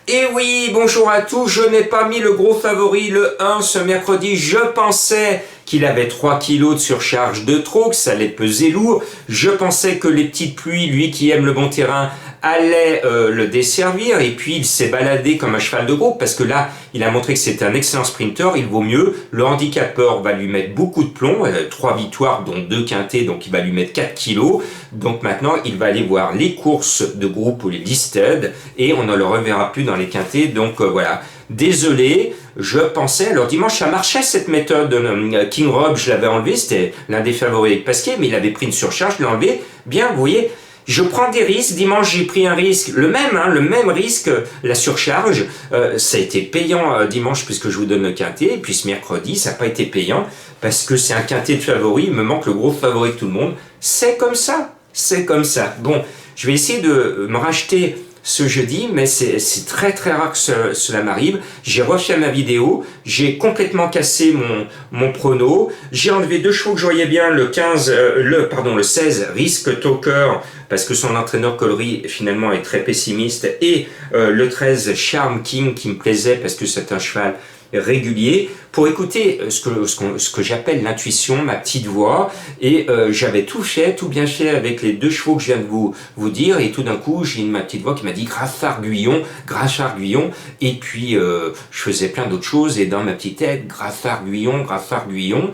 Et oui, bonjour à tous, je n'ai pas mis le gros favori, le 1 ce mercredi. Je pensais qu'il avait 3 kilos de surcharge de trop, que ça allait peser lourd. Je pensais que les petites pluies, lui qui aime le bon terrain, allaient le desservir. Et puis il s'est baladé comme un cheval de groupe, parce que là, il a montré que c'était un excellent sprinter, il vaut mieux. Le handicapeur va lui mettre beaucoup de plomb, 3 victoires dont 2 quintés, donc il va lui mettre 4 kilos. Donc maintenant, il va aller voir les courses de groupe ou les listed, et on ne le reverra plus dans les quintés. Donc voilà, désolé, je pensais, alors dimanche ça marchait cette méthode. King Rob, je l'avais enlevé, c'était l'un des favoris avec Pasquier, mais il avait pris une surcharge, je l'ai enlevé. Bien, vous voyez, je prends des risques. Dimanche, j'ai pris un risque, le même risque, la surcharge. Ça a été payant dimanche puisque je vous donne le quintet. Et puis ce mercredi, ça n'a pas été payant parce que c'est un quintet de favoris. Il me manque le gros favori de tout le monde. C'est comme ça. C'est comme ça. Bon, je vais essayer de me racheter ce jeudi, mais c'est très très rare que cela m'arrive. J'ai refait ma vidéo, j'ai complètement cassé mon prono, j'ai enlevé 2 chevaux que je voyais bien, le 16, Risk Talker, parce que son entraîneur Collery finalement est très pessimiste, et le 13, Charm King, qui me plaisait parce que c'est un cheval régulier, pour écouter ce que j'appelle l'intuition, ma petite voix, et j'avais tout bien fait avec les 2 chevaux que je viens de vous dire, et tout d'un coup j'ai ma petite voix qui m'a dit Graffard-Guyon, et puis je faisais plein d'autres choses, et dans ma petite tête, Graffard-Guyon.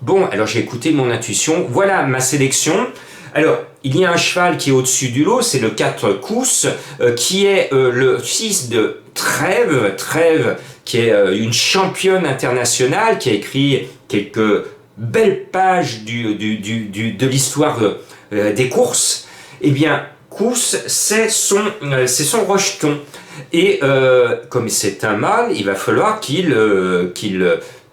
Bon, alors j'ai écouté mon intuition, voilà ma sélection. Alors, il y a un cheval qui est au-dessus du lot, c'est le 4 Cous, qui est le fils de Trèves, qui est une championne internationale, qui a écrit quelques belles pages de l'histoire des courses. Eh bien, Cous, c'est son rejeton. Et comme c'est un mâle, il va falloir qu'il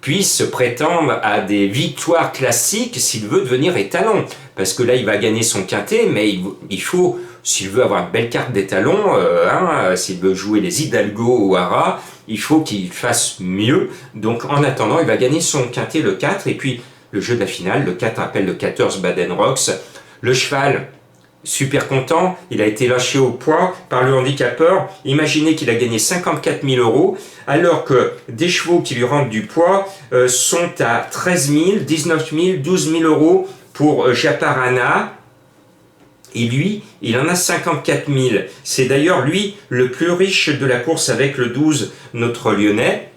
puisse prétendre à des victoires classiques s'il veut devenir étalon. Parce que là, il va gagner son quintet, mais il faut, s'il veut avoir une belle carte d'étalon, s'il veut jouer les Hidalgo ou Hara, il faut qu'il fasse mieux. Donc en attendant, il va gagner son quintet le 4, et puis le jeu de la finale, le 4 appelle le 14 Baden Rocks. Le cheval, super content, il a été lâché au poids par le handicapeur. Imaginez qu'il a gagné 54 000 euros, alors que des chevaux qui lui rendent du poids sont à 13 000, 19 000, 12 000 euros pour Japarana. Et lui, il en a 54 000. C'est d'ailleurs lui le plus riche de la course avec le 12, notre Lyonnais.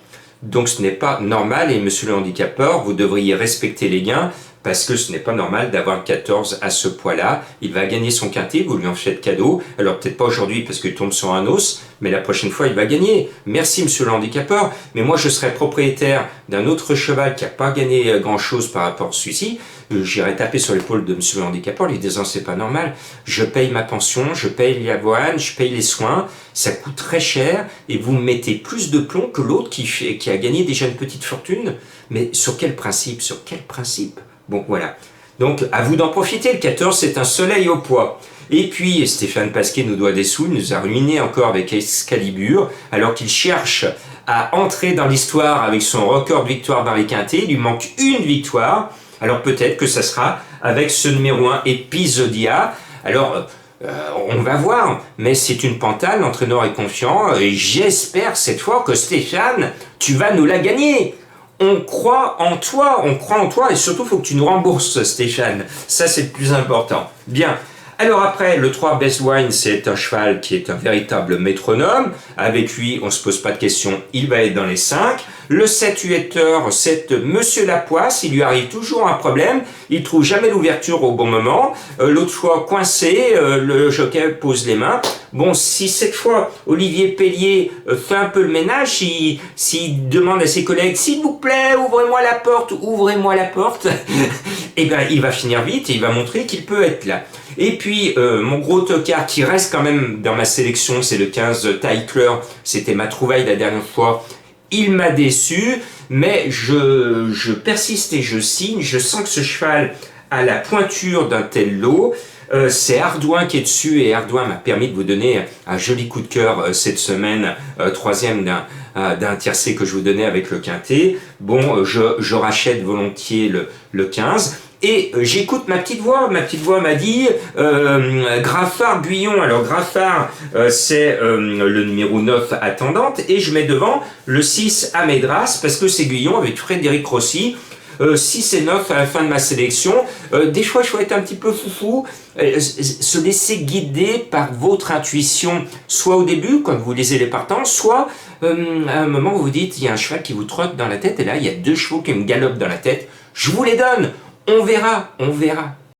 Donc ce n'est pas normal, et monsieur le handicapeur, vous devriez respecter les gains, parce que ce n'est pas normal d'avoir 14 à ce poids-là. Il va gagner son quintet, vous lui en faites cadeau. Alors peut-être pas aujourd'hui parce qu'il tombe sur un os, mais la prochaine fois il va gagner. Merci monsieur le handicapeur, mais moi je serais propriétaire d'un autre cheval qui n'a pas gagné grand-chose par rapport à celui-ci. J'irai taper sur l'épaule de monsieur le handicapeur, lui disant c'est pas normal, je paye ma pension, je paye l'avoine, je paye les soins, ça coûte très cher, et vous me mettez plus de plomb que l'autre qui a gagné déjà une petite fortune. Mais sur quel principe? Bon, voilà. Donc, à vous d'en profiter. Le 14, c'est un soleil au poids. Et puis, Stéphane Pasquier nous doit des sous. Il nous a ruiné encore avec Excalibur, alors qu'il cherche à entrer dans l'histoire avec son record de victoire dans les quintets. Il lui manque une victoire. Alors, peut-être que ça sera avec ce numéro 1, Episodia. Alors, on va voir. Mais c'est une pantale. L'entraîneur est confiant. Et j'espère cette fois que Stéphane, tu vas nous la gagner. On croit en toi, et surtout il faut que tu nous rembourses, Stéphane. Ça c'est le plus important. Bien. Alors après, le 3 Best Wine, c'est un cheval qui est un véritable métronome. Avec lui, on ne se pose pas de questions, il va être dans les 5. Le 7 Huetter, c'est Monsieur Lapoisse, il lui arrive toujours un problème, il trouve jamais l'ouverture au bon moment. L'autre fois, coincé, le jockey pose les mains. Bon, si cette fois, Olivier Pellier fait un peu le ménage, s'il demande à ses collègues, s'il vous plaît, ouvrez-moi la porte, eh bien, il va finir vite et il va montrer qu'il peut être là. Et puis, mon gros tocard qui reste quand même dans ma sélection, c'est le 15 Tyler. C'était ma trouvaille la dernière fois. Il m'a déçu, mais je persiste et je signe. Je sens que ce cheval a la pointure d'un tel lot. C'est Ardouin qui est dessus, et Ardouin m'a permis de vous donner un joli coup de cœur cette semaine, troisième d'un tiercé que je vous donnais avec le quintet. Bon, je rachète volontiers le 15. Et j'écoute ma petite voix m'a dit Graffard Guyon. Alors Graffard c'est le numéro 9 attendante, et je mets devant le 6 Amédras parce que c'est Guyon avec Frédéric Rossi. 6 et 9 à la fin de ma sélection. Des fois, je faut être un petit peu foufou, se laisser guider par votre intuition, soit au début, quand vous lisez les partants, soit à un moment où vous dites, il y a un cheval qui vous trotte dans la tête, et là, il y a 2 chevaux qui me galopent dans la tête. Je vous les donne, on verra, on verra.